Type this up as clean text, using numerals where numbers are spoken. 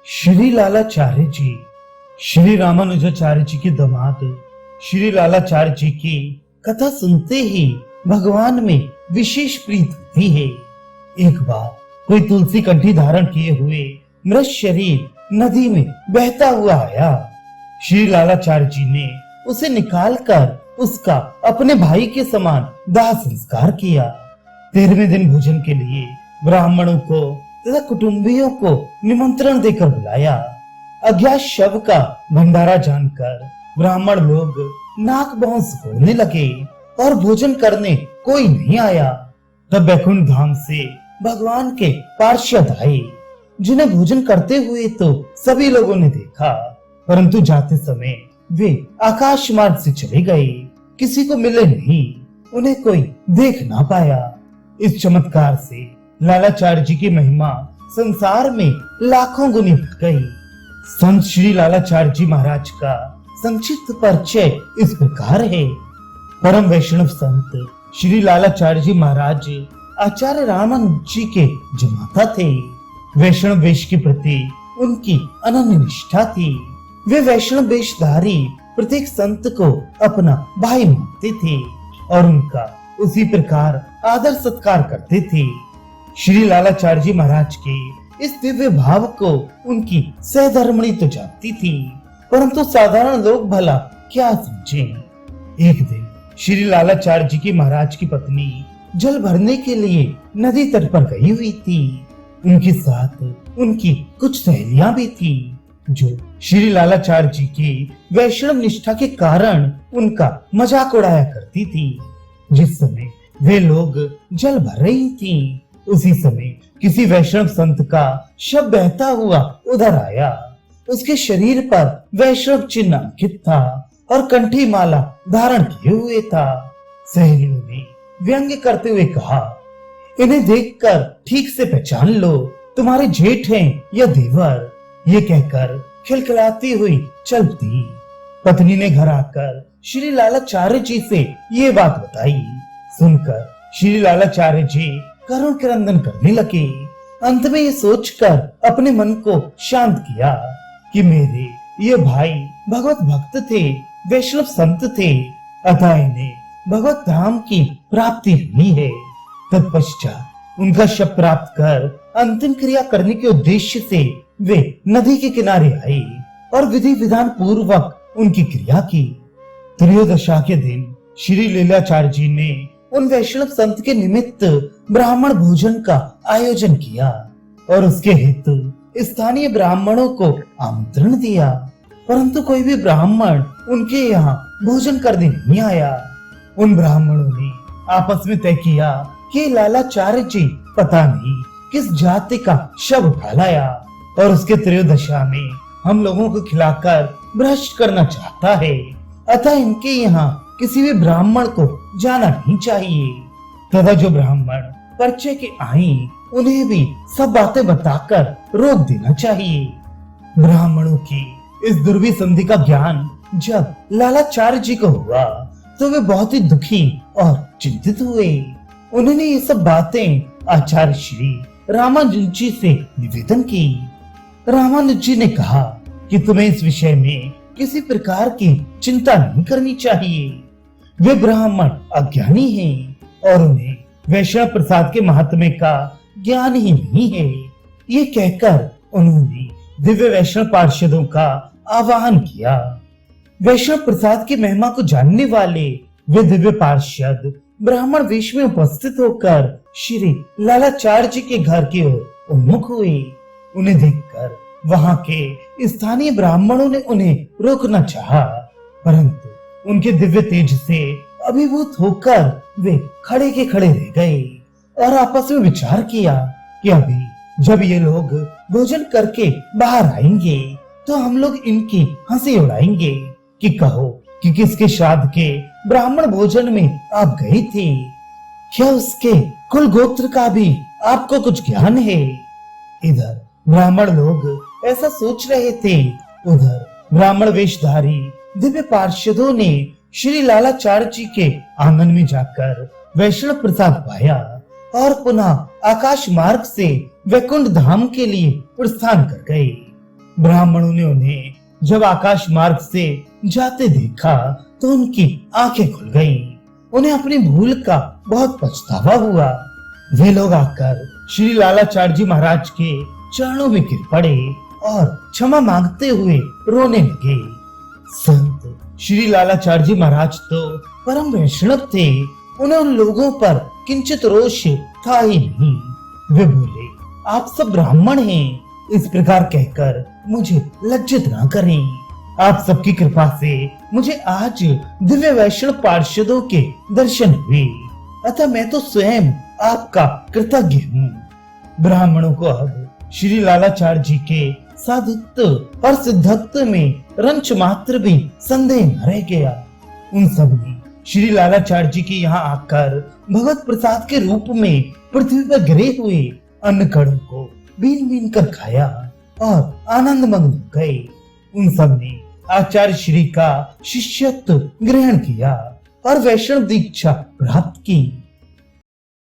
श्री लालाचार्य जी श्री रामानुजाचार्य जी के दामाद श्री लालाचार्य जी की कथा सुनते ही भगवान में विशेष प्रीत होती है। एक बार कोई तुलसी कंठी धारण किए हुए मृत शरीर नदी में बहता हुआ आया। श्री लालाचार्य जी ने उसे निकालकर उसका अपने भाई के समान दाह संस्कार किया। 13वें दिन भोजन के लिए ब्राह्मणों को तथा कुटुंबियों को निमंत्रण देकर बुलाया। अज्ञात शव का भंडारा जानकर ब्राह्मण लोग नाक बाहों सिकोड़ने लगे और भोजन करने कोई नहीं आया। तब बैकुंठ धाम से भगवान के पार्षद आए, जिन्हें भोजन करते हुए तो सभी लोगों ने देखा, परंतु जाते समय वे आकाश मार्ग से चले गए, किसी को मिले नहीं, उन्हें कोई देख ना पाया। इस चमत्कार से लालाचार्य जी की महिमा संसार में लाखों गुनी बढ़ गई। संत श्री लालाचार्य जी महाराज का संक्षिप्त परिचय इस प्रकार है। परम वैष्णव संत श्री लालाचार्य जी महाराज आचार्य रामानुज जी के जमाता थे। वैष्णव वेश के प्रति उनकी अनन्य निष्ठा थी। वे वैष्णव वेशधारी प्रत्येक संत को अपना भाई मानते थे और उनका उसी प्रकार आदर सत्कार करते थे। श्री लालाचार्य जी महाराज के इस दिव्य भाव को उनकी सहधर्मणी तो जानती थी, परंतु साधारण लोग भला क्या समझे। एक दिन श्री लालाचार्य जी की महाराज की पत्नी जल भरने के लिए नदी तट पर गई हुई थी। उनके साथ उनकी कुछ सहेलियां भी थी, जो श्री लालाचार्य जी की वैष्णव निष्ठा के कारण उनका मजाक उड़ाया करती थी। जिस समय वे लोग जल भर रही थी, उसी समय किसी वैष्णव संत का शव बहता हुआ उधर आया। उसके शरीर पर वैष्णव चिन्ह अंकित था और कंठी माला धारण किए हुए था। सहेलियों ने व्यंग्य करते हुए कहा, इन्हें देखकर ठीक से पहचान लो, तुम्हारे जेठ हैं या देवर। ये कहकर खिलखिलाती हुई चल दी। पत्नी ने घर आकर श्री लालाचार्य जी से ये बात बताई। सुनकर श्री लालाचार्य जी करुण क्रंदन करने लगे। अंत में ये सोचकर अपने मन को शांत किया कि मेरे ये भाई भगवत भक्त थे, वैष्णव संत थे, अतः इन्हें भगवत धाम की प्राप्ति हुई है। तत्पश्चात उनका शव प्राप्त कर अंतिम क्रिया करने के उद्देश्य से वे नदी के किनारे आए और विधि विधान पूर्वक उनकी क्रिया की। त्रयोदशा के दिन श्री लीलाचार्य जी ने उन वैष्णव संत के निमित्त ब्राह्मण भोजन का आयोजन किया और उसके हेतु स्थानीय ब्राह्मणों को आमंत्रण दिया, परंतु कोई भी ब्राह्मण उनके यहाँ भोजन करने नहीं आया। उन ब्राह्मणों ने आपस में तय किया कि लालाचार्य जी पता नहीं किस जाति का शव उठा लाया और उसके त्रयोदशा में हम लोगों को खिलाकर भ्रष्ट करना चाहता है, अतः इनके यहाँ किसी भी ब्राह्मण को जाना नहीं चाहिए। तथा जो ब्राह्मण परिचय के आए, उन्हें भी सब बातें बताकर रोक देना चाहिए। ब्राह्मणों की इस दुर्वी संधि का ज्ञान जब लालाचार्य जी को हुआ तो वे बहुत ही दुखी और चिंतित हुए। उन्होंने ये सब बातें आचार्य श्री रामानुज जी से निवेदन की। रामानुज जी ने कहा कि तुम्हें इस विषय में किसी प्रकार की चिंता नहीं करनी चाहिए। वे ब्राह्मण अज्ञानी हैं और उन्हें वैष्णव प्रसाद के महात्म्य का ज्ञान ही नहीं है। ये कहकर उन्होंने दिव्य वैष्णव पार्षदों का आह्वान किया। वैष्णव प्रसाद की महिमा को जानने वाले वे दिव्य पार्षद ब्राह्मण वेश में उपस्थित होकर श्री लालाचार्य जी के घर की ओर उन्मुख हुए। उन्हें देखकर वहां के स्थानीय ब्राह्मणों ने उन्हें रोकना चाहा, परंतु उनके दिव्य तेज से अभिभूत होकर वे खड़े के खड़े रह गए और आपस में विचार किया कि अभी जब ये लोग भोजन करके बाहर आएंगे तो हम लोग इनकी हंसी उड़ाएंगे कि कहो कि किसके श्राद्ध के ब्राह्मण भोजन में आप गए थे, क्या उसके कुल गोत्र का भी आपको कुछ ज्ञान है। इधर ब्राह्मण लोग ऐसा सोच रहे थे, उधर ब्राह्मण वेशधारी दिव्य पार्षदों ने श्री लालाचार्य जी के आंगन में जाकर वैष्णव प्रसाद पाया और पुनः आकाश मार्ग से वैकुंठ धाम के लिए प्रस्थान कर गए। ब्राह्मणों ने उन्हें जब आकाश मार्ग से जाते देखा तो उनकी आंखें खुल गईं। उन्हें अपनी भूल का बहुत पछतावा हुआ। वे लोग आकर श्री लालाचार्य जी महाराज के चरणों में गिर पड़े और क्षमा मांगते हुए रोने लगे। संत श्री लालाचार्य जी महाराज तो परम वैष्णव थे, उन्हें उन लोगों पर किंचित रोष था ही नहीं। वे बोले, आप सब ब्राह्मण हैं, इस प्रकार कहकर मुझे लज्जित ना करें। आप सबकी कृपा से मुझे आज दिव्य वैष्णव पार्षदों के दर्शन हुए, अतः मैं तो स्वयं आपका कृतज्ञ हूँ। ब्राह्मणों को अब श्री लालाचार्य जी के साधुत्व और सिद्धत्व में रंच मात्र भी संदेह न रह गया। उन सब ने श्री लालाचार्य जी के यहाँ आकर भगवत प्रसाद के रूप में पृथ्वी पर गिरे हुए अन्न कणों को बीन बीन कर खाया और आनंद मग्न हो गए। उन सब ने आचार्य श्री का शिष्यत्व ग्रहण किया और वैष्णव दीक्षा प्राप्त की।